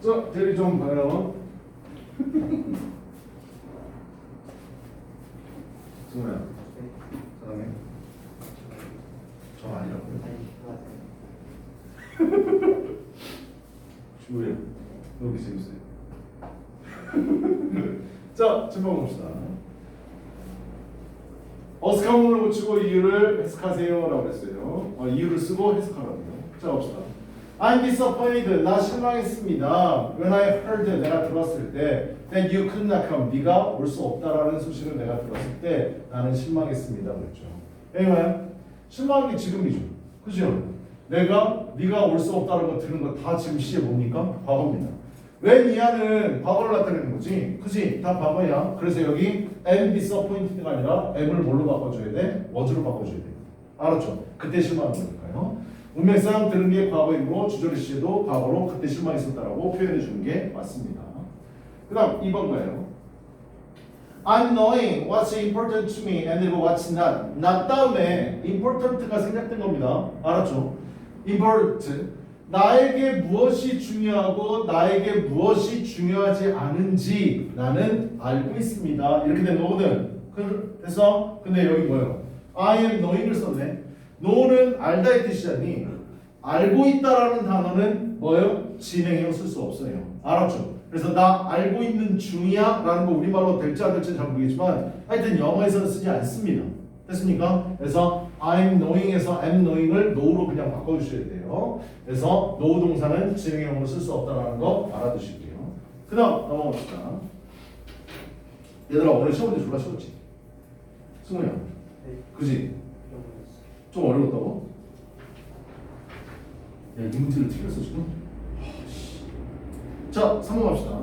자, 대리 좀 봐요. 승우야, 사랑해. 저 아니라고요? 주호야, 왜 이렇게 재밌어요? 자, 질문 봅시다. 어스카문을 붙이고 이유를 해석하세요 라고 했어요. 이유를 쓰고 해석하라고요. 자, 봅시다. I'm disappointed. 나 실망했습니다. When I heard, 내가 들었을 때 that you could not come. 네가 올 수 없다라는 소식을 내가 들었을 때 나는 실망했습니다. 그랬죠. Amen. 실망이 지금이죠. 그죠? 네가 올 수 없다는 거 들은 거 다 지금 시제 뭡니까? 과거입니다. when 이하는 과거를 나타내는 거지. 그지? 다 과거야. 그래서 여기 am disappointed가 아니라 am을 뭘로 바꿔줘야 돼? was로 바꿔줘야 돼. 알았죠? 그때 실망한 거니까요. 문맥상 들은 게 과거이므로 주저리 시제도 과거로 그때 실망했었다라고 표현해 주는 게 맞습니다. 그 다음 2번 거예요. I'm knowing what's important to me and what's not. not 다음에 important가 생략된 겁니다. 알았죠? important. 나에게 무엇이 중요하고 나에게 무엇이 중요하지 않은지 나는 알고 있습니다. 이렇게 된 거거든. 그래서 근데 여기 뭐예요? I am knowing을 썼네. know는 알다의 뜻이잖니. 알고 있다라는 단어는 뭐예요? 진행형 쓸 수 없어요. 알았죠? 그래서 나 알고 있는 중이야 라는 거 우리말로 될지 안 될지 잘 모르겠지만 하여튼 영어에서는 쓰지 않습니다. 됐습니까? 그래서 I'm knowing에서 am knowing을 know로 그냥 바꿔주셔야 돼요. 그래서 know 동사는 진행형으로 쓸 수 없다는 거 알아두시고요. 그 다음 넘어갑시다. 얘들아 오늘 시험 문제 졸라 쉬웠지? 승우야 그지? 좀 어려웠다고? 야, 이 문제를 틀렸어 지금? 자, 3번 갑시다.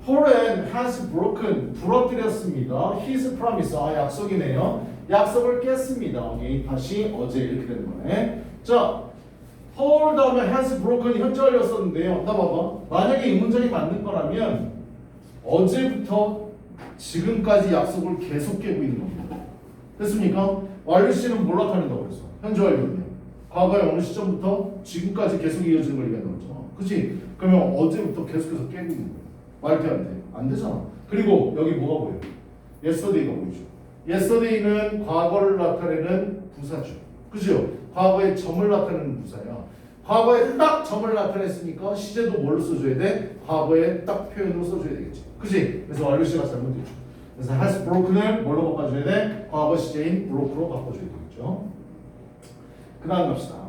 Paul has broken, 부러뜨렸습니다. His promise, 약속이네요. 약속을 깼습니다. 오케이, 다시 어제 이렇게 되는 거네. 자, Paul 다음에 has broken 현재 완료였었는데요. 나 봐봐. 만약에 이 문장이 맞는 거라면 어제부터 지금까지 약속을 계속 깨고 있는 겁니다. 됐습니까? 완료 시는 뭘 나타낸다고 그랬어? 현재 완료는요. 과거의 어느 시점부터 지금까지 계속 이어지는 걸 얘기하는 거죠. 그치? 그러면 어제부터 계속해서 깨고 있는 거예요. 말도 안 돼. 안 되잖아. 그리고 여기 뭐가 보여요? yesterday가 보이죠. yesterday는 과거를 나타내는 부사죠. 그죠? 과거의 점을 나타내는 부사야. 과거에 딱 점을 나타냈으니까 시제도 뭘로 써줘야 돼? 과거에 딱 표현으로 써줘야 되겠지. 그치? 그래서 완료시가 잘못됐죠. 그래서 has broken을 뭘로 바꿔줘야 돼? 과거 시제인 broke로 바꿔줘야 되겠죠. 그 다음 갑시다.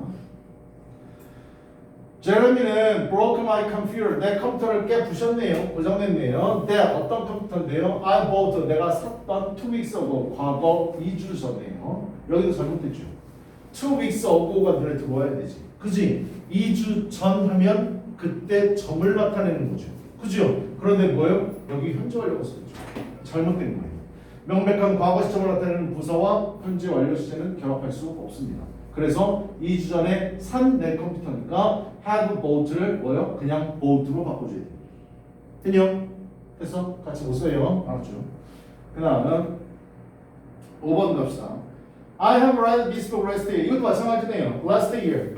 제레미는 broke my computer. 내 컴퓨터를 깨부셨네요. 고장냈네요. 내 어떤 컴퓨터인데요? I bought. 내가 샀던 2 weeks ago. 과거 2주 전에요. 여기도 잘못됐죠. 2 weeks ago가 눈에 들어와야 되지. 그지? 2주 전 하면 그때 점을 나타내는 거죠. 그죠? 그런데 뭐예요? 여기 현재 완료가 써있죠. 잘못된 거예요. 명백한 과거 시점을 나타내는 부사와 현재 완료 시제는 결합할 수 없습니다. 그래서 2주 전에 산 내 컴퓨터니까 have bought를 뭐요? 그냥 bought로 바꿔줘야 돼요. 됐냐? 됐어? 같이 못 써요. 알았죠? 그 다음은 5번 갑시다. I have read this book last year. 이것도 마찬가지네요. last year.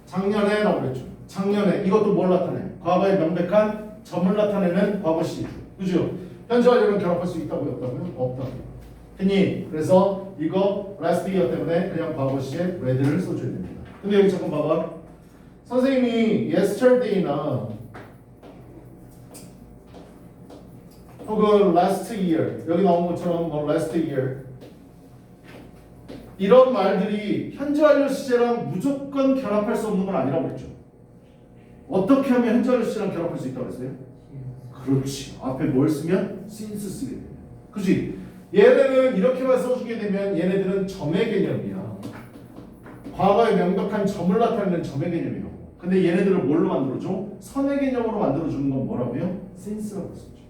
작년에 라고 그랬죠. 작년에. 이것도 뭘 나타내? 과거의 명백한 점을 나타내는 과거 시제죠. 그죠? 현재 완료는 결합할 수 있다고요? 없다고요? 없다고요. 됐니? 그래서 이거 last year 때문에 그냥 과거 시제 read를 써줘야 됩니다. 근데 여기 잠깐 봐봐. 선생님이 yesterday나 혹은 last year 여기 나온 것처럼 뭐 last year 이런 말들이 현재 완료 시제랑 무조건 결합할 수 없는 건 아니라고 그랬죠. 어떻게 하면 현재 완료 시제랑 결합할 수 있다고 했어요? 그렇지. 앞에 뭘 쓰면 since 쓰게 돼요. 그치? 얘네는 이렇게만 써주게 되면 얘네들은 점의 개념이야. 과거의 명백한 점을 나타내는 점의 개념이라고. 근데 얘네들을 뭘로 만들어줘? 선의 개념으로 만들어주는 건 뭐라고요? since라고 쓰죠.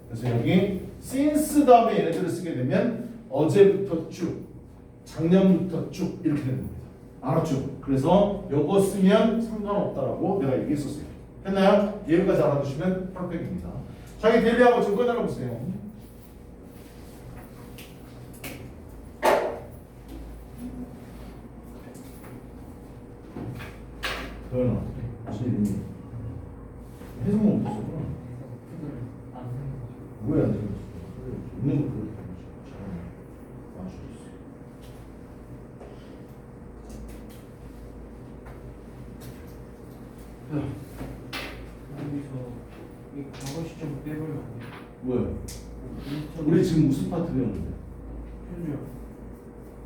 그래서 여기 since 다음에 얘네들을 쓰게 되면 어제부터 쭉, 작년부터 쭉 이렇게 되는 겁니다. 알았죠? 그래서 요거 쓰면 상관없다라고 내가 얘기했었어요. 했나요? 여기까지 알아두시면 퍼펙트입니다. 자기 데뷔하고 좀 끝내려보세요. 도현아, 무슨 일이니? 해석만 못했어. 왜 안 되겠어? 있는 거 그렇게 맞추겠어. 여기서 이 과거 시점 빼버리면 안 돼. 왜? 우리 지금 무슨 파트 배우는데? 현주야.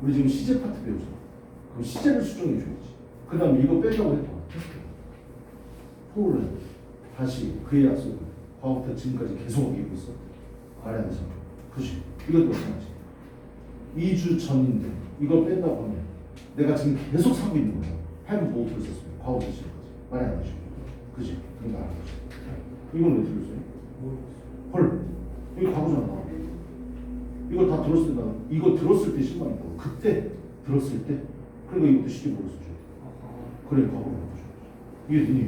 우리 지금 시제 파트 배우잖아. 그럼 시제를 수정해 줘야지. 그 다음에 이거 빼려고 했다. 포울은 다시 그의 약속을 과거부터 지금까지 계속 어기고 있어. 말이 안 되잖아. 그지? 이것도 마찬가지. 2주 전인데 이걸 뺀다고 하면 내가 지금 계속 사고 있는 거야. 8분 보호를 썼으면 과거부터 지금까지. 말이 안 되지. 그지? 그런 거안 되지. 이건 왜 틀렸어요? 헐. 이거 과거잖아. 이거 다 들었을 때, 이거 들었을 때 실망했다고. 그때 들었을 때. 그리고 이것도 쉽게 모르겠어. 그래, 과거로 바꿔줘. 이게 눈이.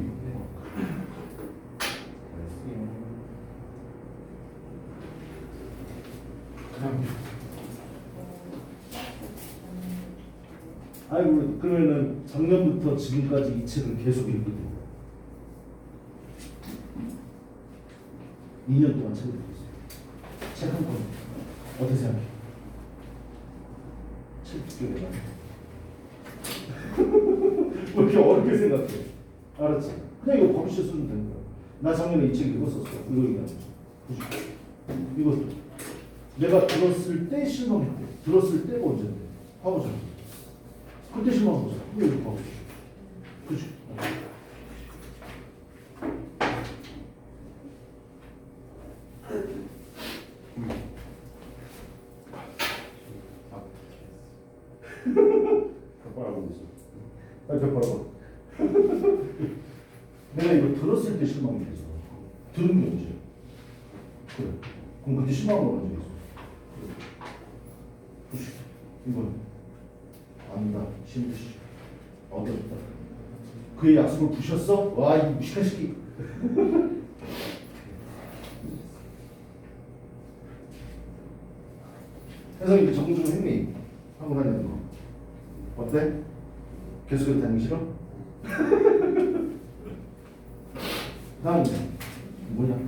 아이고, 그러면은 작년부터 지금까지 이 책을 계속 읽거든. 2년 동안 책을 읽었어요. 책 한 권. 어떻게 생각해? 책 두께 내가. 왜 이렇게 어렵게 생각해? 알았지? 그냥 이거 바로 쓰면 되는 거야. 나 작년에 이 책 읽었었어. 이거 얘기하는 거. 이것도. 내가 들었을 때 실망했대. 들었을 때가 언제인데? 과거잖아. 그때 실망한 거잖아. 왜 이렇게 과거지? 그치? 벽바라고 있어. 아니 벽바라고. 내가 이거 들었을 때 실망이 됐어. 들은 게 언제? 그래. 그럼 그때 실망한 건 언제 있어? 그래. 이건 아니다. 힘드시. 어렵다. 그의 약속을 부셨어? 와, 이 무식한 새끼. 혜성이 정중 행리 하고 다니는 거 어때? 계속 다니기 싫어? 다음 뭐냐?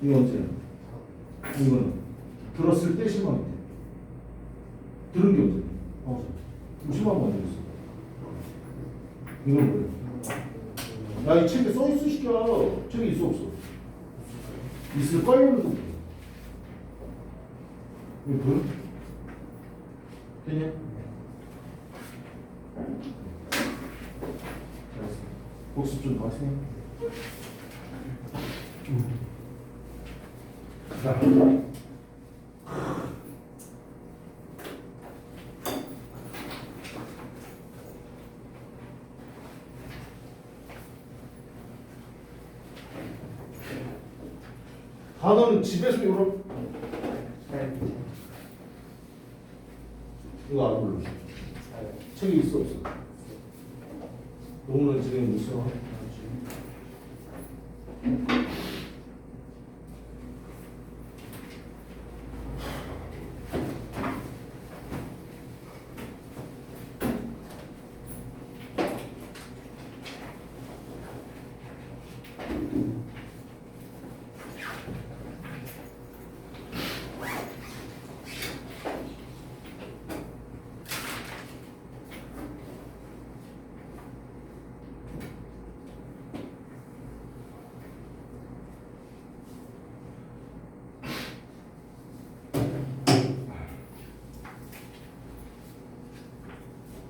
이거 언제야? 이거는 들었을 때 실망이 돼. 들은 게 언제? 실망한 거 아니겠어? 이건 뭐야? 야, 이 책에 써있어 시켜. 책에 있어 없어? 있을 걸요는 또 이거 보여? 되냐? 잘했어. 복습 좀 더 하세요. 자. 단어는 집에서 이런 이거 안 불러. 책이 있어 없어? 농구는 지금 있어.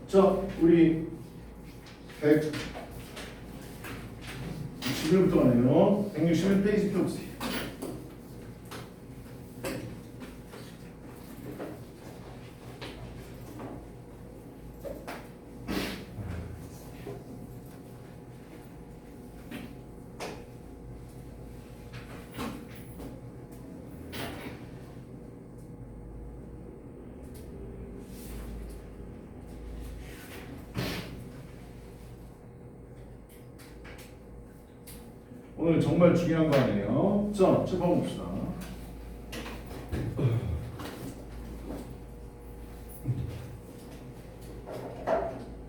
자, 우리 161부터 가네요. 161페이지 펴보세요. 오늘 정말 중요한 거 아니에요. 자, 책 한번 봅시다.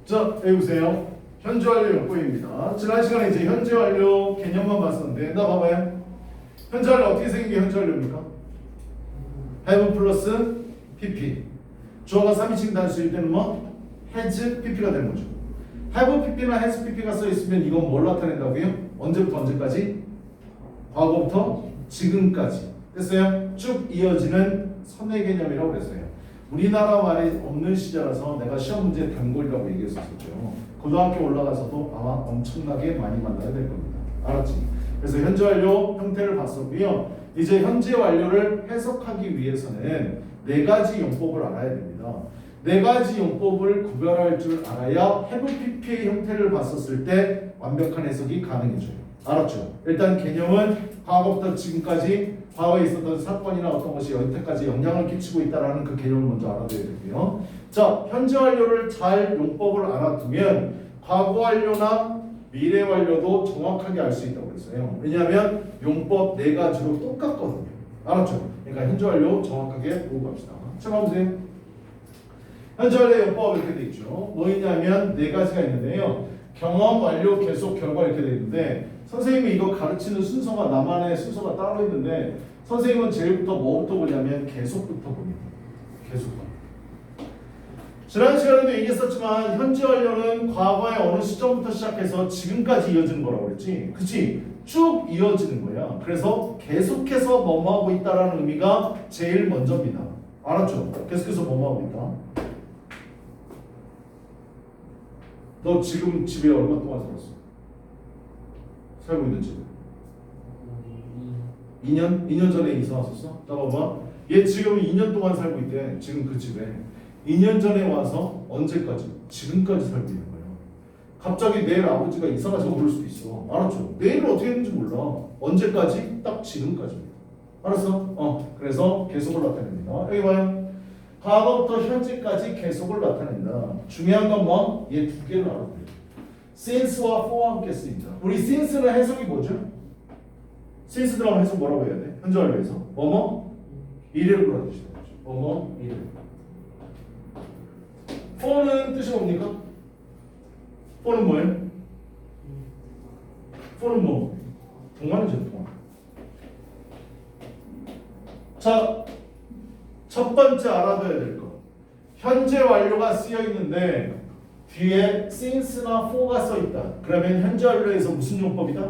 자, 여기 보세요. 현재 완료 용법입니다. 지난 시간에 이제 현재 완료 개념만 봤었는데, 나 봐봐요. 현재 완료 어떻게 생긴 게 현재 완료입니까? have 플러스 pp. 주어가 3인칭 단수일 때는 뭐? has pp가 되는 거죠. have pp나 has pp가 써 있으면 이건 뭘 나타낸다고요? 언제부터 언제까지? 과거부터 지금까지. 됐어요? 쭉 이어지는 선의 개념이라고 그랬어요. 우리나라 말에 없는 시절라서 내가 시험 문제 단골이라고 얘기했었죠. 고등학교 올라가서도 아마 엄청나게 많이 만나야 될 겁니다. 알았지? 그래서 현재 완료 형태를 봤었고요. 이제 현재 완료를 해석하기 위해서는 네 가지 용법을 알아야 됩니다. 네 가지 용법을 구별할 줄 알아야 have PP의 형태를 봤었을 때 완벽한 해석이 가능해져요. 알았죠? 일단 개념은 과거부터 지금까지 과거에 있었던 사건이나 어떤 것이 여태까지 영향을 끼치고 있다는 그 개념을 먼저 알아둬야 되고요. 자, 현재 완료를 잘 용법을 알아두면 과거 완료나 미래 완료도 정확하게 알 수 있다고 그랬어요. 왜냐하면 용법 네 가지로 똑같거든요. 알았죠? 그러니까 현재 완료 정확하게 보고 갑시다. 자, 봐보세요. 현재 완료 용법 이렇게 돼 있죠. 뭐 있냐면 네 가지가 있는데요. 경험 완료 계속 결과 이렇게 돼 있는데, 선생님이 이거 가르치는 순서가 나만의 순서가 따로 있는데, 선생님은 제일부터 뭐부터 보냐면 계속부터 봅니다. 계속. 지난 시간에도 얘기했었지만 현재 완료는 과거의 어느 시점부터 시작해서 지금까지 이어지는 거라고 그랬지. 그치? 쭉 이어지는 거야. 그래서 계속해서 뭐하고 있다라는 의미가 제일 먼저입니다. 알았죠? 계속해서 뭐하고 있다. 너 지금 집에 얼마 동안 살았어? 살고 있는 집에? 2년? 2년 전에 이사 왔었어? 자 봐봐. 얘 지금 2년 동안 살고 있대. 지금 그 집에. 2년 전에 와서 언제까지? 지금까지 살고 있는 거예요. 갑자기 내일 아버지가 이사 가자고 그럴 수도 있어. 알았죠? 내일은 어떻게 했는지 몰라. 언제까지? 딱 지금까지입니다. 알았어? 그래서 계속을 나타냅니다. 여기 봐요. 과거부터 현재까지 계속을 나타낸다. 중요한 건 뭐? 얘 두 개를 알아둬요. since와 for와 함께 쓰인다. 우리 since는 해석이 뭐죠? since 들어가면 해석 뭐라고 해야 돼? 현재 완료에서 뭐뭐? 이래로 가주시는 거죠. 뭐뭐? 이래. for는 뜻이 뭡니까? for는 뭐예요? for는 뭐? 동안이죠, 동안. 자, 첫 번째 알아둬야 될 거. 현재 완료가 쓰여 있는데 뒤에 since나 for가 써 있다. 그러면 현재 완료에서 무슨 용법이다?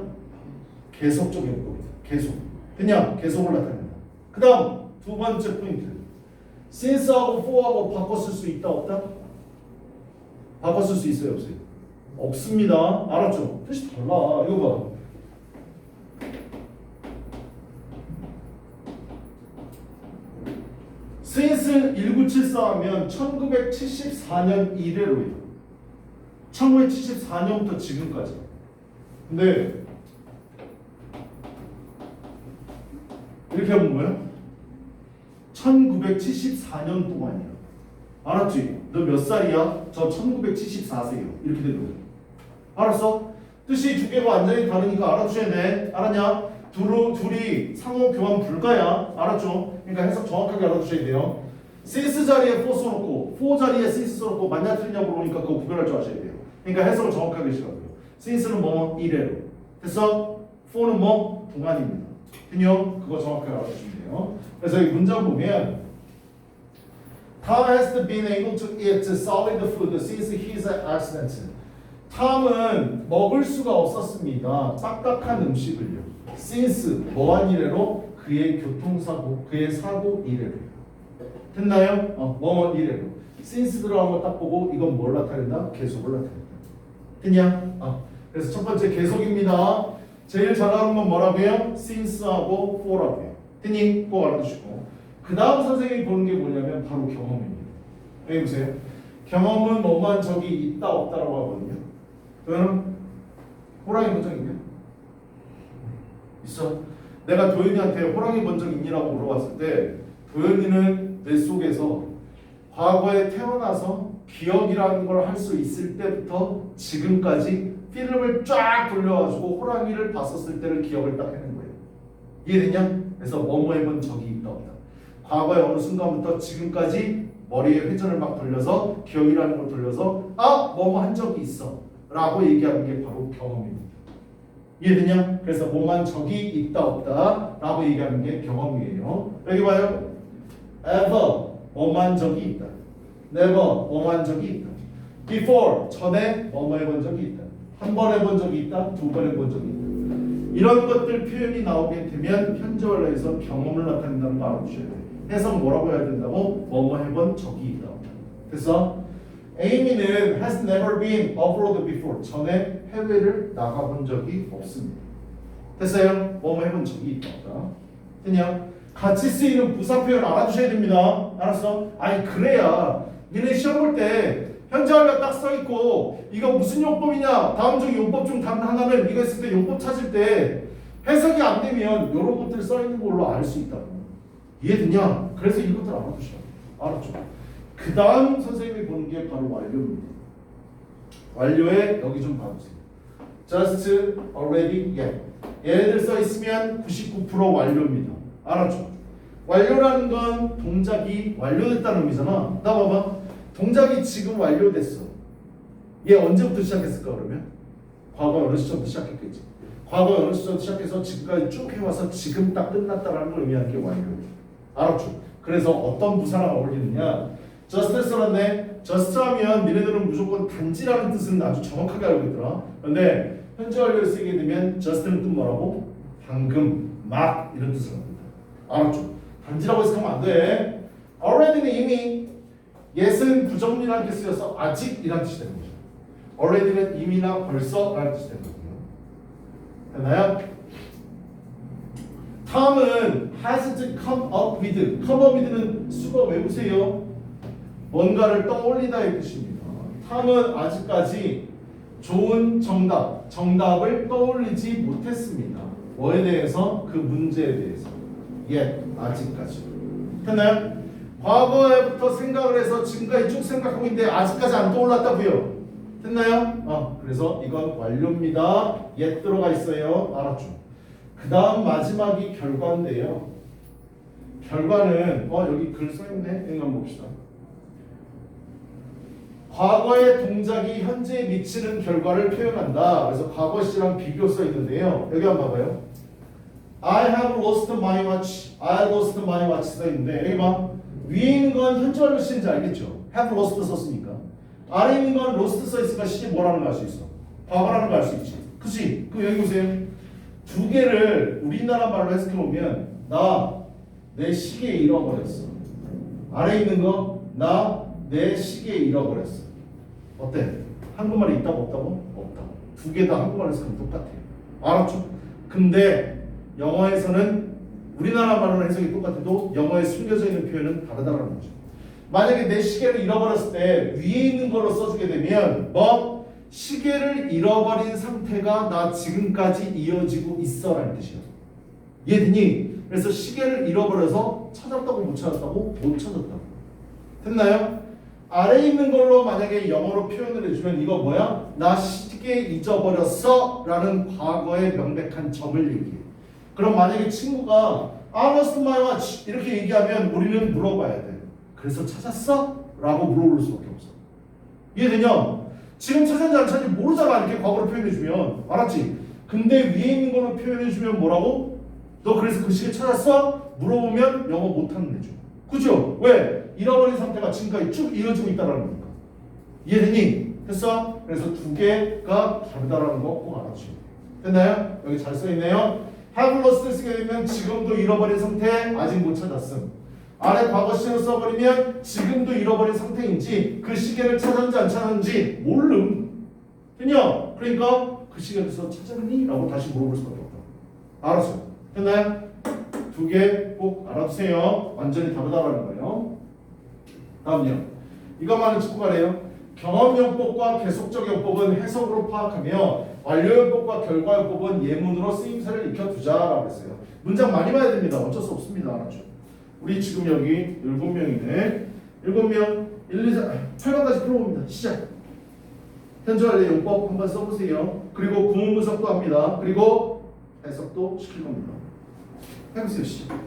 계속적 용법이다. 계속. 그냥 계속을 나타낸다. 그 다음 두 번째 포인트. since하고 for하고 바꿔 쓸 수 있다, 없다? 바꿔 쓸 수 있어요, 없어요? 없습니다. 알았죠? 뜻이 달라. 이거 봐. since 1974 하면 1974년 이래로요. 1974년부터 지금까지. 근데 이렇게 하면 뭐야? 1974년 동안이야. 알았지? 너 몇 살이야? 저 1974세요. 이렇게 되는 거야. 알았어? 뜻이 두 개가 완전히 다르니까 알아주셔야 돼. 알았냐? 둘이 상호 교환 불가야. 알았죠? 그러니까 해석 정확하게 알아주셔야 돼요. since 자리에 for 써놓고 for 자리에 since 써놓고 맞냐 틀리냐고 물으니까 그거 구별할 줄 아셔야 돼요. 그러니까 해석을 정확하게 시라고요. since는 뭐? 이래로. 됐어? for는 뭐? 동안입니다. 됐요? 그거 정확하게 알아주시면 돼요. 그래서 이 문장 보면 Tom has been able to eat solid food since his accident. 탐은 먹을 수가 없었습니다. 딱딱한 음식을요. since 뭐한 이래로? 그의 교통사고, 그의 사고 이래로. 됐나요? 뭐뭐 이래로. since 들어간 거 딱 보고 이건 뭘 나타낸다? 계속을 나타낸다. 됐냐? 그래서 첫 번째 계속입니다. 제일 잘하는 건 뭐라고요? since하고 for라고요. 됐니? 꼭 알아두시고. 그 다음 선생님이 보는 게 뭐냐면 바로 경험입니다. 여기 보세요. 경험은 뭐만 적이 있다 없다라고 하거든요. 그러면 호랑이 본 적 있냐? 있어. 내가 도현이한테 호랑이 본 적 있니라고 물어봤을 때 도현이는 내 속에서 과거에 태어나서 기억이라는 걸 할 수 있을 때부터 지금까지 필름을 쫙 돌려가지고 호랑이를 봤었을 때를 기억을 딱 해낸 거예요. 이해되냐? 그래서 뭐뭐 해본 적이 있다 없다. 과거의 어느 순간부터 지금까지 머리에 회전을 막 돌려서 기억이라는 걸 돌려서 뭐뭐 한 적이 있어 라고 얘기하는 게 바로 경험입니다. 이해되냐? 그래서 뭐만 적이 있다 없다 라고 얘기하는 게 경험이에요. 여기 봐요. ever 뭐만 적이 있다. never 뭐만 적이 있다. before 전에 뭐뭐 해본 적이 있다. 한 번 해본 적이 있다. 두 번 해본 적이 있다. 이런 것들 표현이 나오게 되면 현재 완료에서 경험을 나타낸다는 거 알아두셔야 돼요. 해석 뭐라고 해야 된다고? 뭐뭐 해본 적이 있다. 그래서 Amy는 has never been abroad before. 전에 해외를 나가본 적이 없습니다. 됐어요? 뭐뭐 해본 적이 있다. 됐냐? 같이 쓰이는 부사 표현 알아두셔야 됩니다. 알았어? 아니 그래야 니네 시험 볼 때 현재 완료 딱 써있고 이거 무슨 용법이냐? 다음 중 용법 중 단 하나는 이거 있을 때 용법 찾을 때 해석이 안 되면 이런 것들 써있는 걸로 알 수 있다고. 이해되냐? 그래서 이것들 알아두셔. 알았죠? 그 다음 선생님이 보는 게 바로 완료입니다. 완료에 여기 좀 봐주세요. Just, already, yet. 얘네들 써있으면 99% 완료입니다. 알았죠? 완료라는 건 동작이 완료됐다는 의미잖아. 나 봐봐. 동작이 지금 완료됐어. 얘 언제부터 시작했을까 그러면? 과거 어느 시점부터 시작했겠지. 과거 어느 시점부터 시작해서 지금까지 쭉 해와서 지금 딱 끝났다라는 걸 의미하는 게 완료예요. 알았죠? 그래서 어떤 부사랑 어울리느냐? just 썼는데 just 하면 니네들은 무조건 단지라는 뜻은 아주 정확하게 알고 있더라. 그런데 현재 완료를 쓰게 되면 just는 뜻 뭐라고? 방금, 막 이런 뜻을 합니다. 알았죠? 단지라고 해석하면 안 돼. already는 이미, yes은 부정리라는 게 쓰여서 아직이라는 뜻이 되는 거죠. already는 이미나 벌써라는 뜻이 되는 거고요. 됐나요? 다음은 hasn't come up with. come up with는 수거 외우세요. 뭔가를 떠올리다의 뜻입니다. 탐은 아직까지 좋은 정답을 떠올리지 못했습니다. 뭐에 대해서? 그 문제에 대해서. 아직까지. 됐나요? 과거에부터 생각을 해서 지금까지 쭉 생각하고 있는데 아직까지 안 떠올랐다고요. 됐나요? 그래서 이건 완료입니다. 들어가 있어요. 알았죠? 그 다음 마지막이 결과인데요. 결과는 여기 글 써있네. 이거 한번 봅시다. 과거의 동작이 현재에 미치는 결과를 표현한다. 그래서 과거 시랑 비교 써 있는데요. 여기 한번 봐봐요. I have lost my watch. I lost my watch 써 있는데 여기 봐. 위에 있는 건 현재 완료 시인지 알겠죠? have lost 썼으니까. 아래 있는 건 lost 써 있으니까 시제 뭐라는 걸 알 수 있어. 과거라는 걸 알 수 있지. 그치? 그럼 여기 보세요. 두 개를 우리나라 말로 해석해 보면 나 내 시계 잃어버렸어. 아래 있는 거 나 내 시계 잃어버렸어. 어때? 한국말이 있다고 없다고? 없다. 두 개 다 한국말로 해석하면 똑같아요. 알았죠? 근데 영어에서는 우리나라 말로 해석이 똑같아도 영어에 숨겨져 있는 표현은 다르다는 거죠. 만약에 내 시계를 잃어버렸을 때 위에 있는 걸로 써주게 되면 뭐? 시계를 잃어버린 상태가 나 지금까지 이어지고 있어 라는 뜻이야. 이해되니? 그래서 시계를 잃어버려서 찾았다고 못 찾았다고? 못 찾았다고. 됐나요? 아래 있는 걸로 만약에 영어로 표현을 해주면 이거 뭐야? 나 시계 잊어버렸어 라는 과거의 명백한 점을 얘기해. 그럼 만약에 친구가 I lost my watch 이렇게 얘기하면 우리는 물어봐야 돼. 그래서 찾았어? 라고 물어볼 수밖에 없어. 이해되냐? 지금 찾았는지 안 찾는지 모르잖아. 이렇게 과거로 표현해주면. 알았지? 근데 위에 있는 걸로 표현해주면 뭐라고? 너 그래서 그 시계 찾았어? 물어보면 영어 못하는 애죠. 그죠? 왜? 잃어버린 상태가 지금까지 쭉 이어지고 있다는 거니까. 이해되니? 됐어? 그래서 두 개가 다르다라는 거 꼭 알아주시면 돼요. 됐나요? 여기 잘 써있네요. have lost를 쓰게 되면 지금도 잃어버린 상태 아직 못 찾았음. 아래 과거 시제로 써버리면 지금도 잃어버린 상태인지 그 시계를 찾았는지 안 찾았는지 모름. 됐냐? 그러니까 그 시계에서 찾았니? 라고 다시 물어볼 수밖에 없다. 알았어요? 됐나요? 두 개 꼭 알아두세요. 완전히 다르다라는 거예요. 다음요. 이것만은 짚고 가래요. 경험용법과 계속적 용법은 해석으로 파악하며 완료용법과 결과용법은 예문으로 쓰임새를 익혀두자라고 했어요. 문장 많이 봐야 됩니다. 어쩔 수 없습니다. 알았죠? 우리 지금 여기 7명이네. 7명 1, 2, 3, 8번까지 풀어봅니다. 시작. 현재 완료 용법 한번 써보세요. 그리고 구문 분석도 합니다. 그리고 해석도 시킬 겁니다. 해보세요. 시작.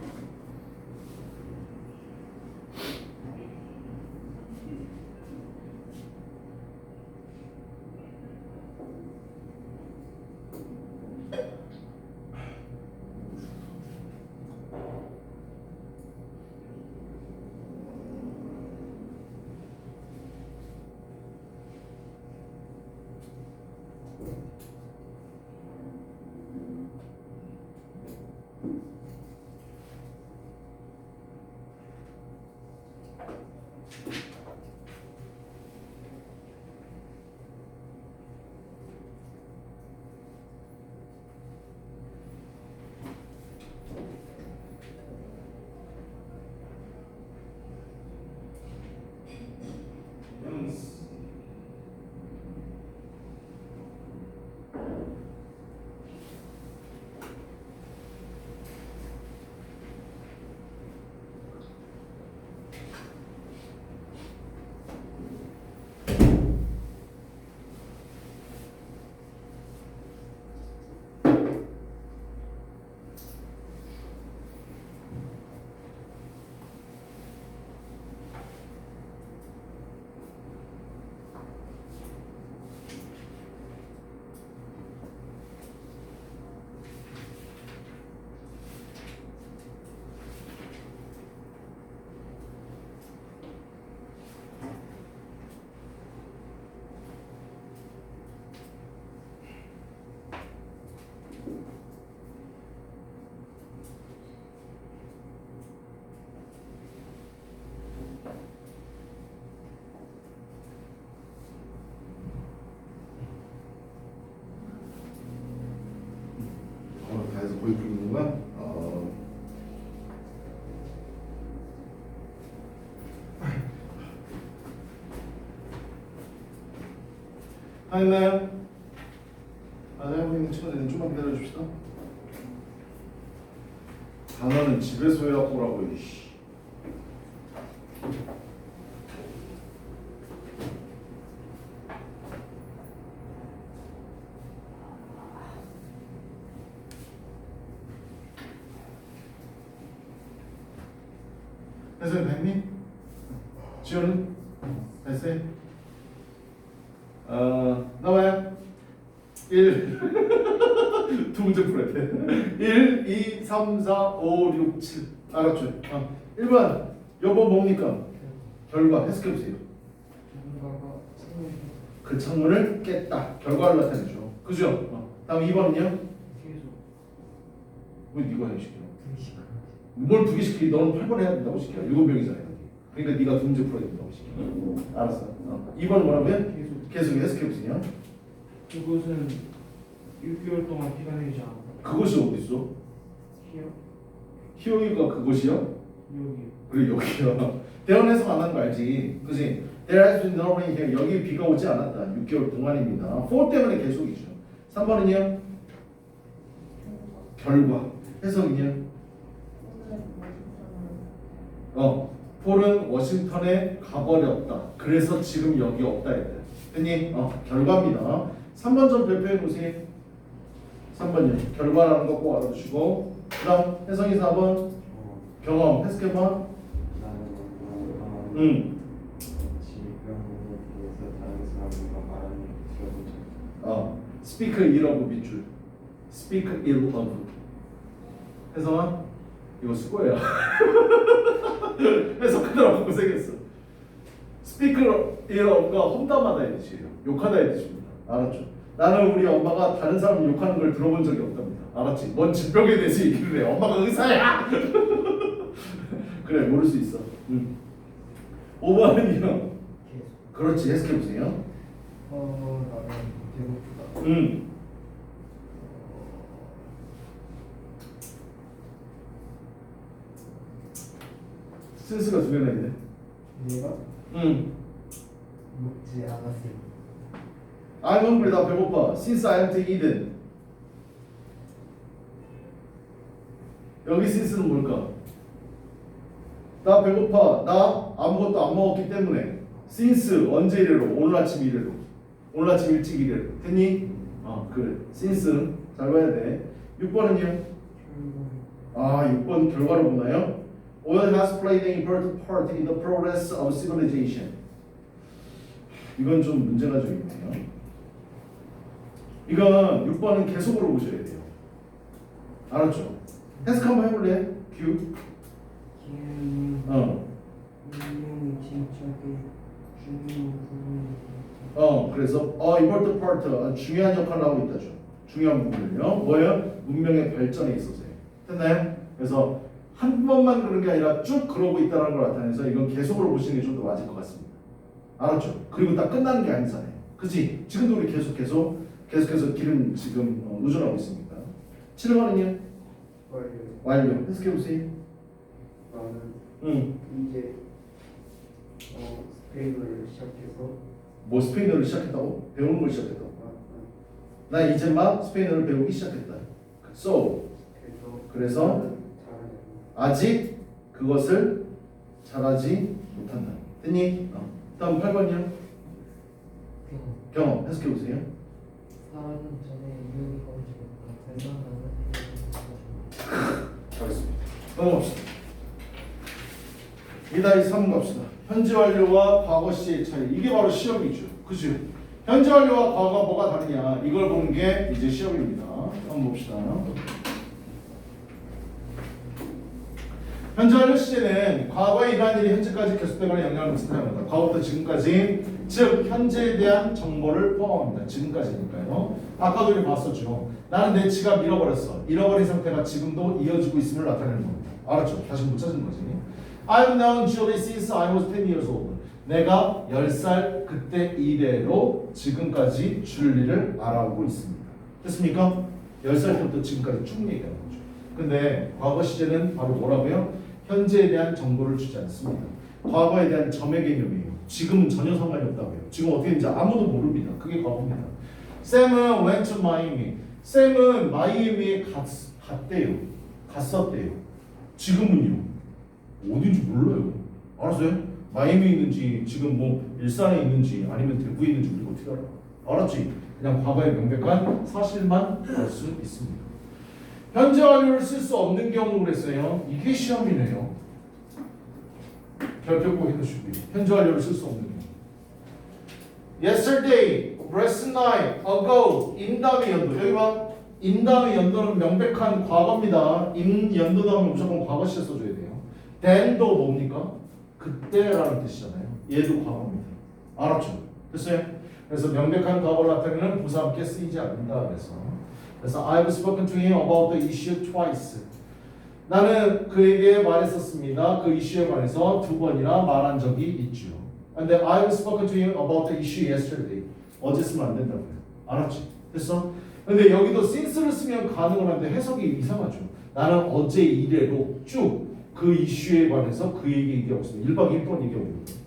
했나요? 안 하고 있는 친구들은 좀만 기다려줍시다. 단어는 집에서 해갖고라고 이씨. 해석이 됐니? 지효는? 됐어요? 나와요? 1 두 문제 풀어야 돼. 1, 2, 3, 4, 5, 6, 7 알았죠? 1번 여보 뭡니까? 결과 해석해보세요. 누군가가 생각이 그 창문을 깼다. 결과를 나타내죠. 그죠? 다음 2번은요? 계속 왜 네가 해시켜? 의식 뭘 두 개 시키기? 너는 8번 해야 된다고 시켜. 7명이잖아. 그러니까 네가 두 문제 풀어야 된다고 시켜. 알았어. 2번 뭐라고요? 계속 해석해보세요. 그것은 6개월 동안 기다리지 않고 그것이 어디 있어? 히어 희영이가 그것이야? 여기 그래 여기야. 대원에서 안 한 거 알지? 그지? There has been no rain here. 여기 비가 오지 않았다. 6개월 동안입니다. for 때문에 계속이죠. 3번은요? 결과. 해석은요? 폴은 워싱턴에 가버렸다. 그래서 지금 여기 없다 했다. 됐니? 결과입니다. 3번 좀 발표해 보세요. 3번요. 결과라는 거 꼭 알아두시고. 그 다음 해석이 4번 경험. 해석해봐. Speak ill of 밑줄. Speak ill of. 해석아 이거 수고야. 해석하느라고 고생했어. Speak ill of가 험담하다의 뜻이에요. 욕하다의 뜻입니다. 알았죠? 나는 우리 엄마가 다른 사람 욕하는 걸 들어본 적이 없답니다. 알았지? 뭔 질병에 대해서 얘기를 해. 엄마가 의사야. 그래 모를 수 있어. 5번은요. 계속 그렇지 해석해보세요. 나는 배고프다 센스가 두 개나 있네. 내가 먹지 않았을 I'm hungry. 나 배고파. Since I haven't eaten. 여기 since는 뭘까? 나 배고파. 나 아무것도 안 먹었기 때문에. Since 언제 이래로? 오늘 아침 이래로. 오늘 아침 일찍 이래로. 됐니? 그래. Since 잘 봐야 돼. 6번은요? 6번 결과로 보나요? Oil has played an important part in the progress of civilization. 이건 좀 문제가 좀 있네요. 이건 6번은 계속으로 보셔야 돼요. 알았죠? 해석 한번 해볼래? 큐. 분명히 침착해 중요한 그래서 important part 중요한 역할을 하고 있다죠. 중요한 부분을요. 뭐예요? 문명의 발전에 있어서요. 됐나요? 그래서 한 번만 그런 게 아니라 쭉 그러고 있다는 걸 나타내서 이건 계속으로 보시는 게 좀 더 맞을 것 같습니다. 알았죠? 그리고 딱 끝나는 게 아니잖아요. 그치? 지금도 우리 계속해서 기름 지금 의존하고 있습니다. 7번은요? 완료. 해석해보세요. 나는 이제 스페인어를 시작해서 뭐 스페인어를 시작했다고? 배우는 걸 시작했다고? 나 이제 막 스페인어를 배우기 시작했다. So 그래서 아직 그것을 잘하지 못한다. 됐니? 다음 8번이요. 경험 해석해보세요. 사람 전에 유혹이 가지고 잘했습니다. 넘어갑시다. 2-3 갑시다. 현재 완료와 과거 시의 차이. 이게 바로 시험이죠. 그죠? 현재 완료와 과거가 뭐가 다르냐. 이걸 보는 게 이제 시험입니다. 한번 봅시다. 현재 완료 시제는 과거에 일어난 일이 현재까지 계속되거나 영향을 미친다는 겁니다. 과거부터 지금까지, 즉 현재에 대한 정보를 포함합니다. 지금까지니까요. 아까도 우리 봤었죠. 나는 내 지갑 잃어버렸어. 잃어버린 상태가 지금도 이어지고 있음을 나타내는 겁니다. 알았죠? 다시 못 찾은 거지. I've known Julie since I was 10 years old. 내가 10살 그때 이래로 지금까지 줄리를 알아오고 있습니다. 됐습니까? 10살 때부터 지금까지 쭉 얘기하는 거죠. 근데 과거 시제는 바로 뭐라고요? 현재에 대한 정보를 주지 않습니다. 과거에 대한 점의 개념이에요. 지금은 전혀 상관이 없다고요. 지금 어떻게 되는지 아무도 모릅니다. 그게 과거입니다. 샘은 went to Miami. 샘은 마이애미에 갔대요. 갔었대요. 지금은요. 어딘지 몰라요. 알았어요? 마이애미에 있는지 지금 뭐 일산에 있는지 아니면 대구에 있는지 우리가 어떻게 알아? 알았지? 그냥 과거의 명백한 사실만 알 수 있습니다. 현재 완료를 쓸 수 없는 경우 그랬어요. 이게 시험이네요. 별표고 해도 준비. 현재 완료를 쓸 수 없는 경우. Yesterday, last night, ago, in 다음에 연도. 여기 봐. in 다음에 연도는 명백한 과거입니다. in 연도 나오면 무조건 과거 시제 써줘야 돼요. then도 뭡니까? 그때라는 뜻이잖아요. 얘도 과거입니다. 알았죠? 됐어요? 그래서 명백한 과거를 나타내는 부사 함께 쓰이지 않는다. 그래서 I've spoken to him about the issue twice. 나는 그에게 말했었습니다. 그 이슈에 관해서 2번이나 말한 적이 있죠. 근데 I've spoken to him about the issue yesterday. 어제 쓰면 안 된다고요. 알았지? 됐어? 근데 여기도 since를 쓰면 가능은 한데 해석이 이상하죠. 나는 어제 이래로 쭉 그 이슈에 관해서 그에게 얘기하고 있습니다. 1박 2일 동안 얘기하고 있는 거예요.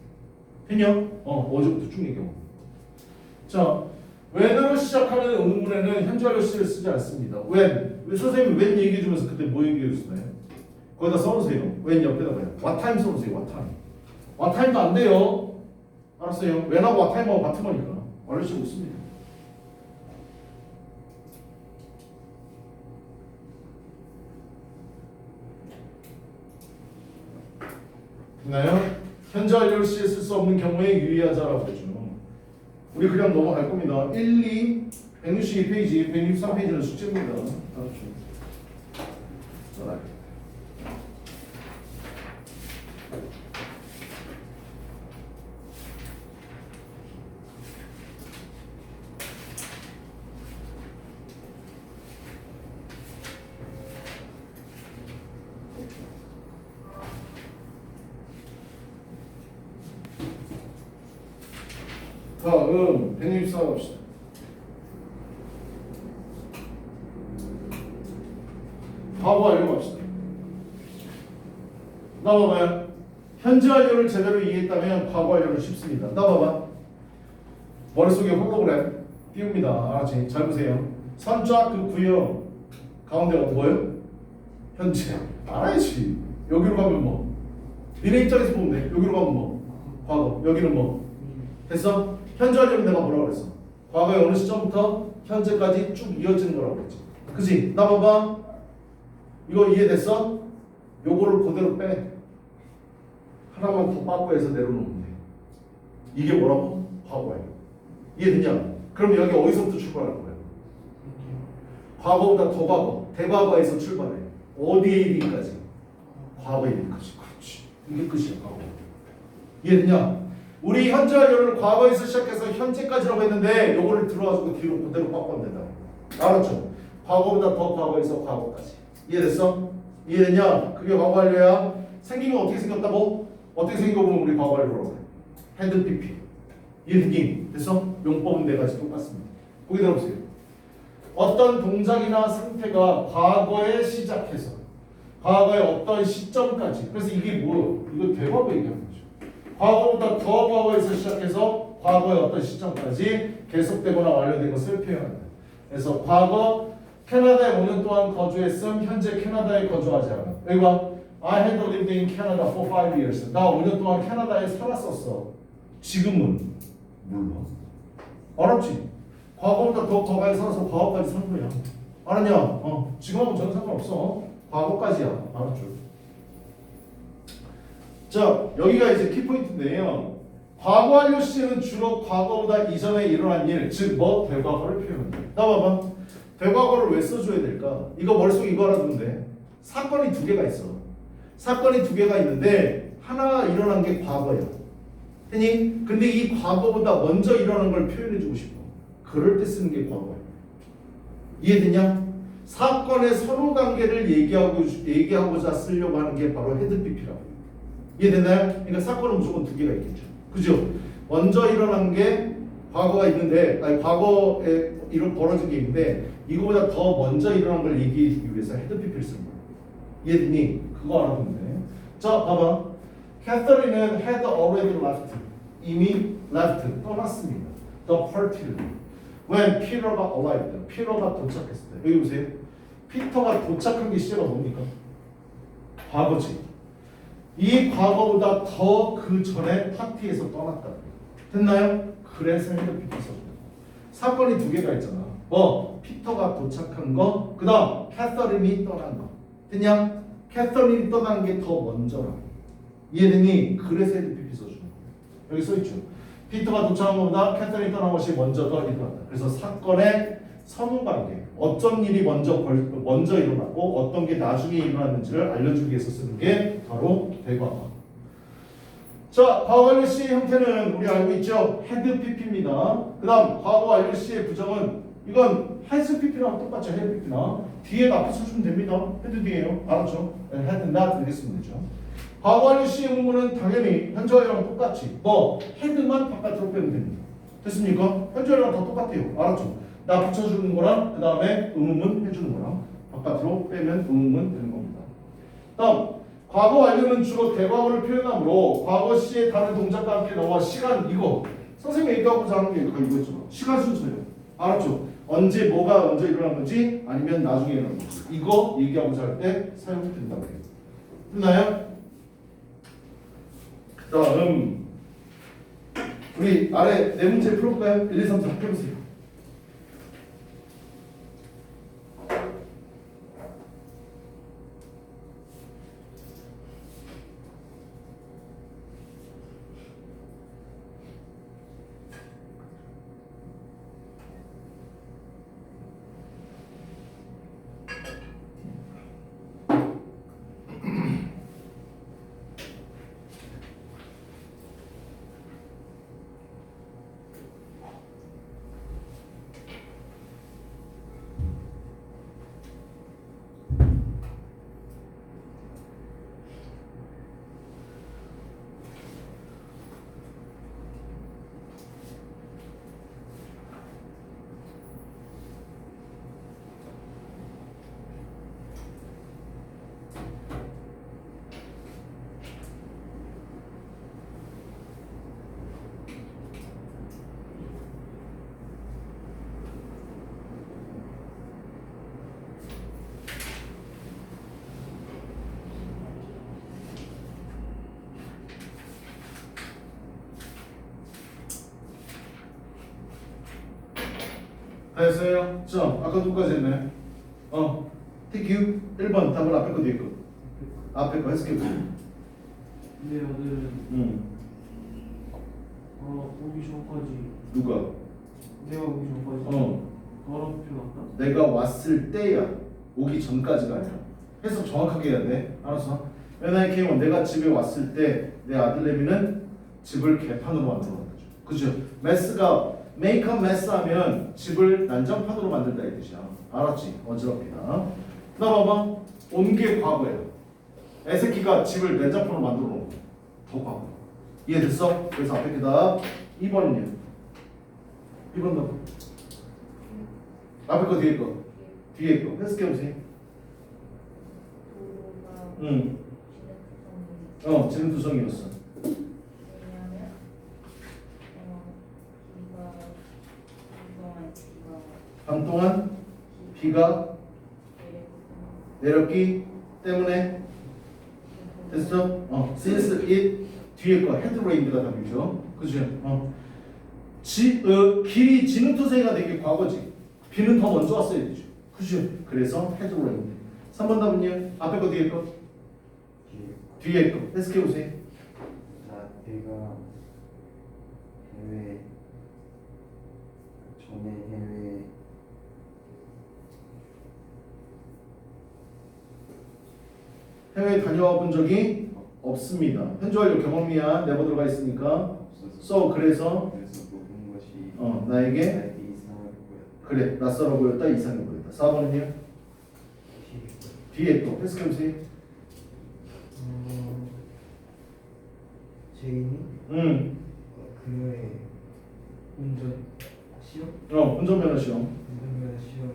했냐? 어제부터 쭉 얘기하고. 자, when으로 시작하는 의문에는 현재 완료 시를 쓰지 않습니다. when. 선생님이 when 얘기해 주면서 그때 뭐 얘기해 줬나요? 거기다 써놓으세요. when 옆에다가요. what time 써놓으세요. what time. what time도 안 돼요. 알았어요. when하고 what time하고 같은 거니까. 완료시 못 씁니다. 됐나요? 현재 완료를 시에 쓸 수 없는 경우에 유의하자라고 그러죠. 우리 그냥 넘어갈 겁니다. 1, 2, 162페이지, 163페이지는 숙제입니다. 알았죠? 다음 164 갑시다. 과거 완료 갑시다. 나와봐요. 현재 완료를 제대로 이해했다면 과거 완료는 쉽습니다. 나와봐. 머릿속에 홀로그램 띄웁니다. 알았지? 잘 보세요. 선쫙 그 구역 가운데가 뭐예요? 현재. 알아야지. 여기로 가면 뭐? 니네 입장에서 보면 돼. 여기로 가면 뭐? 과거. 여기는 뭐? 됐어? 현재 완료는 내가 뭐라고 그랬어? 과거의 어느 시점부터 현재까지 쭉 이어지는 거라고 그랬지. 그치? 나 봐봐. 이거 이해됐어? 요거를 그대로 빼. 하나만 더 빠꾸해서 내려놓으면 돼. 이게 뭐라고? 과거야. 이해됐냐? 그럼 여기 어디서부터 출발할 거야? 과거보다 더 과거. 대과거에서 출발해. 어디에 이르기까지? 과거에 이르기까지. 그렇지. 이게 끝이야. 과거. 이해됐냐? 우리 현재 완료를 과거에서 시작해서 현재까지라고 했는데 요거를 들어가지고 뒤로 그대로 바꿔면 된다. 알았죠? 과거보다 더 과거에서 과거까지. 이해됐어? 이해됐냐? 그게 과거 완료야. 생긴 건 어떻게 생겼다고? 어떻게 생겨보면 우리 과거 완료라고 해. 헤드 PP. 이해됐니? 됐어? 용법은 네 가지 똑같습니다. 보기 들어보세요. 어떤 동작이나 상태가 과거에 시작해서 과거의 어떤 시점까지. 그래서 이게 뭐? 이거 대과거 얘기하는 거죠. 과거보다 더 과거에서 시작해서 과거의 어떤 시점까지 계속되거나 완료된 것을 표현한다. 그래서 과거 캐나다에 5년 동안 거주했음, 현재 캐나다에 거주하지 않아. 여기 봐. I had lived in Canada for 5 years. 나 5년 동안 캐나다에 살았었어. 지금은 몰라. 알았지? 과거보다 더 과거에 살아서 과거까지 산 거야. 알았냐? 지금하고 전혀 상관없어. 과거까지야. 알았죠? 자, 여기가 이제 키포인트인데요. 과거 완료 시제는 주로 과거보다 이전에 일어난 일, 즉 뭐? 대과거를 표현한다. 나 봐봐. 대과거를 왜 써줘야 될까? 이거 머릿속에 이거 알아두면 돼. 사건이 두 개가 있어. 사건이 두 개가 있는데 하나 일어난 게 과거야. 했니? 근데 이 과거보다 먼저 일어난 걸 표현해주고 싶어. 그럴 때 쓰는 게 과거야. 이해됐냐? 사건의 선후 관계를 얘기하고자 쓰려고 하는 게 바로 헤드 PP라고. 이해됐나요? 그러니까 사건은 무조건 두 개가 있겠죠. 그죠? 먼저 일어난 게 과거가 있는데, 아니 과거에 벌어진 게 있는데 이거보다 더 먼저 일어난 걸 얘기해주기 위해서 헤드 PP를 쓰는 거야. 이해됐니? 그거 알아두면 돼. 자, 봐봐. 캐서린은 had already left. 이미 left, 떠났습니다. The party를. when Peter가 arrived. 피터가 도착했을 때. 여기 보세요. 피터가 도착한 게 시제가 뭡니까? 과거지. 이 과거보다 더 그 전에 파티에서 떠났다. 됐나요? 그래서 헤드 피터 써줍니다. 사건이 두 개가 있잖아. 뭐 피터가 도착한 거, 그 다음 캐서린이 떠난 거. 됐냐? 캐서린이 떠난 게 더 먼저라. 이해되니? 그래서 헤드 피터 써주는 거. 여기 써있죠. 피터가 도착한 것보다 캐서린이 떠난 것이 먼저 더 일어났다. 그래서 사건의 선후관계, 어떤 일이 먼저 일어났고 어떤 게 나중에 일어났는지를 알려주기 위해서 쓰는 게 바로 대과거. 자, 과거 완료 시의 형태는 우리 알고 있죠? 헤드 PP입니다. 그 다음 과거 완료 시의 부정은 이건 has PP랑 똑같죠. 헤드 PP나 뒤에가 앞에 써주면 됩니다. 헤드 뒤에요. 알았죠? 헤드 not 이렇게 쓰면 되죠. 과거 완료 시의 문구는 당연히 현재 완료랑 똑같이 뭐 헤드만 바깥으로 빼면 됩니다. 됐습니까? 현재 완료랑 다 똑같아요. 알았죠? 나 붙여주는 거랑 그 다음에 의문문 해주는 거랑 바깥으로 빼면 의문문 되는 겁니다. 다음 과거 완료는 주로 대과거를 표현하므로 과거 시의 다른 동작과 함께 나와 시간 이거 선생님이 얘기하고자 하는 게 이거죠. 시간 순서예요. 알았죠? 언제 뭐가 언제 일어난 건지 아니면 나중에 일어난 건지 이거 얘기하고자 할 때 사용된다고 해요. 됐나요? 다음 우리 아래 네 문제 풀어볼까요? 1, 2, 3, 4 해보세요. 됐어요? 자, 아까 누구까지 했나요? TQ 1번 답을 앞에 거 뒤에 거 앞에 거 해석해 보세요. 근데 오늘은 오기 전까지 누가? 내가 오기 전까지 더럽혀 놨다? 내가 왔을 때야 오기 전까지가 아니라 해석 정확하게 해야 돼. 알았어? When I came home 내가 집에 왔을 때 내 아들 레미는 집을 개판으로 만들어놨죠. 그죠? 메스가 make a mess 하면 집을 난장판으로 만들다 이 뜻이야. 알았지? 어지럽히다. 그 다음 봐봐. 온 게 과거야. 에세키가 집을 난장판으로 만들어 놓은 거. 더 과거. 이해됐어? 그래서 앞에 그다 2번은요. 2번 봐봐. 앞에 거 뒤에 거. 뒤에 거. 해석해보세요. 응. 지름 두성이었어. 밤 동안 비가 내렸기 때문에 됐어? since it 뒤에 거 had rained가 답이죠. 그죠? 길이 지능투성이가 되게 과거지. 비는 더 먼저 왔어야 되죠. 그죠? 그래서 had rained. 3번 답은요? 앞에 거 뒤에 거? 뒤에 거. 해석해보세요. 내가 해외 해외에 다녀와 본 적이 없습니다. 현재 완료 경험이야. 네버 들어가 있으니까. so 그래서 모든 것이 나에게 이상하게 보였다. 그래 낯설어 보였다 이상해 보였다. 4번은요? 뒤에 또 해석해보세요. 제인이 그녀의 운전 시험? 운전면허 시험. 운전면허 시험을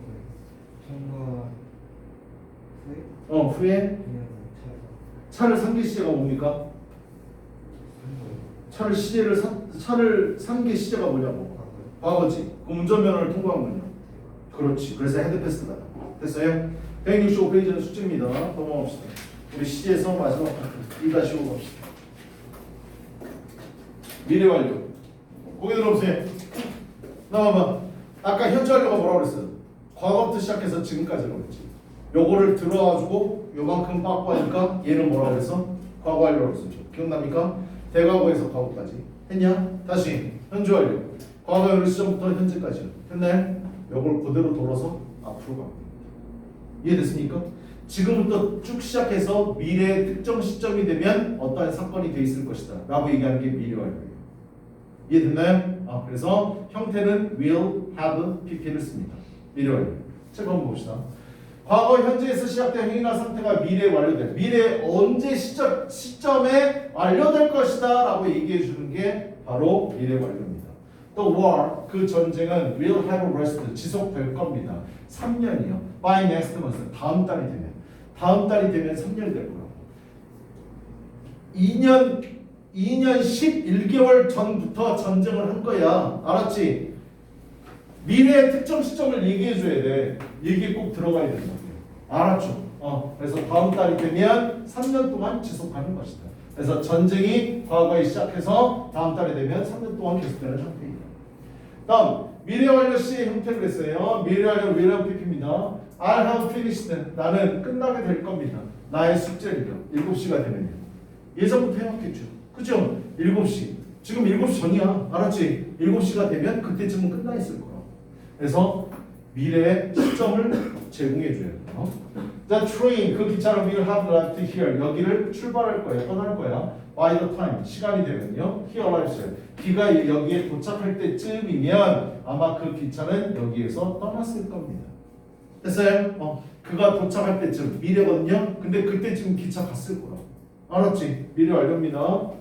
통과 후에 그냥 차를 산 게 시제가 뭡니까? 차를 산 게 시제가 뭐냐고. 과거지. 그럼 운전면허를 통과하면요. 그렇지. 그래서 헤드패스가 됐어요? 165페이지는 숙제입니다. 넘어갑시다. 우리 C에서 마지막 파트 2-5 갑시다. 미래 완료. 고개 들어보세요. 나와봐. 아까 현재 완료가 뭐라고 그랬어요? 과거부터 시작해서 지금까지라고 그랬지. 요거를 들어가지고 요만큼 빠꾸하니까 얘는 뭐라고 그랬어? 과거 완료라고 그랬죠. 기억납니까? 대과거에서 과거까지 했냐? 다시 현재 완료. 과거 어느 시점부터 현재까지요. 했나요? 요걸 그대로 돌아서 앞으로 가. 이해됐습니까? 지금부터 쭉 시작해서 미래의 특정 시점이 되면 어떠한 사건이 돼 있을 것이다 라고 얘기하는 게 미래 완료예요. 이해됐나요? 그래서 형태는 will, have, pp를 씁니다. 미래 완료. 책 한번 봅시다. 과거 현재에서 시작된 행위나 상태가 미래에 완료돼. 미래 언제 시점에 완료될 것이다 라고 얘기해 주는 게 바로 미래 완료입니다. 또 war, 그 전쟁은 will have lasted, 지속될 겁니다. 3년이요. by next month, 다음 달이 되면. 다음 달이 되면 3년이 될 거라고. 2년 11개월 전부터 전쟁을 한 거야. 알았지? 미래의 특정 시점을 얘기해 줘야 돼. 얘기 꼭 들어가야 된다. 알았죠? 그래서 다음 달이 되면 3년 동안 지속하는 것이다. 그래서 전쟁이 과거에 시작해서 다음 달이 되면 3년 동안 계속되는 상태입니다. 다음 미래 완료 시의 형태를 했어요. 미래 완료 will pp입니다. I have finished. 나는 끝나게 될 겁니다. 나의 숙제를요. 7시가 되면요. 예전부터 해왔겠죠. 그죠? 7시. 지금 7시 전이야. 알았지? 7시가 되면 그때쯤은 끝나 있을 거야. 그래서 미래의 시점을 제공해 줘야 돼요. The train, 그 기차는 will have left here. 여기를 출발할 거예요. 떠날 거야. By the time, 시간이 되면요. He arrives. 그가 여기에 도착할 때쯤이면 아마 그 기차는 여기에서 떠났을 겁니다. 됐어요? 그가 도착할 때쯤, 미래거든요. 근데 그때쯤 기차 갔을 거야. 알았지? 미래 완료입니다.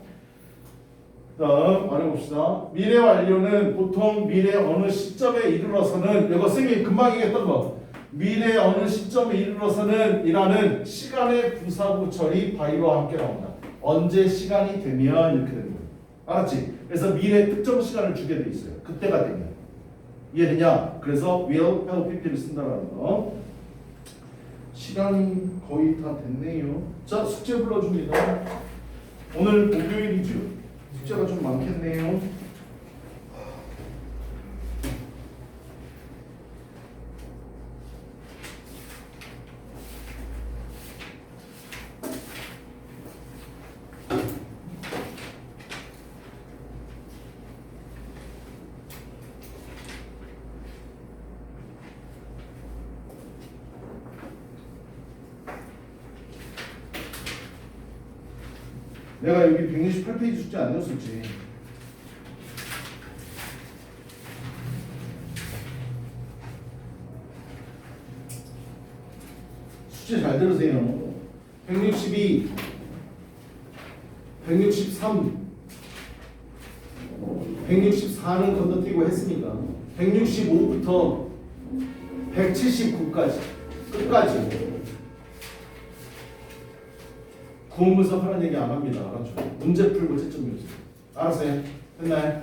다음 말해봅시다. 미래 완료는 보통 미래 어느 시점에 이르러서는, 이거 쌤이 금방 얘기했던 거, 미래 어느 시점에 이르러서는 이라는 시간의 부사구 처리 by와 함께 나온다. 언제 시간이 되면 이렇게 되는 거예요. 알았지? 그래서 미래 특정 시간을 주게 돼 있어요. 그때가 되면. 이해되냐? 그래서 will, have, pp를 쓴다라는 거. 시간이 거의 다 됐네요. 자, 숙제 불러줍니다. 오늘 목요일이죠. 숙제가 좀 많겠네요. 내가 여기 168페이지 숙제 안 냈었지. 숙제 잘 들으세요. 162, 163, 164는 건너뛰고 했으니까 165부터 179까지 끝까지 구문 분석 하는 얘기 안 합니다. 알았죠? 문제 풀고 채점 유지. 알았어요? 됐나요?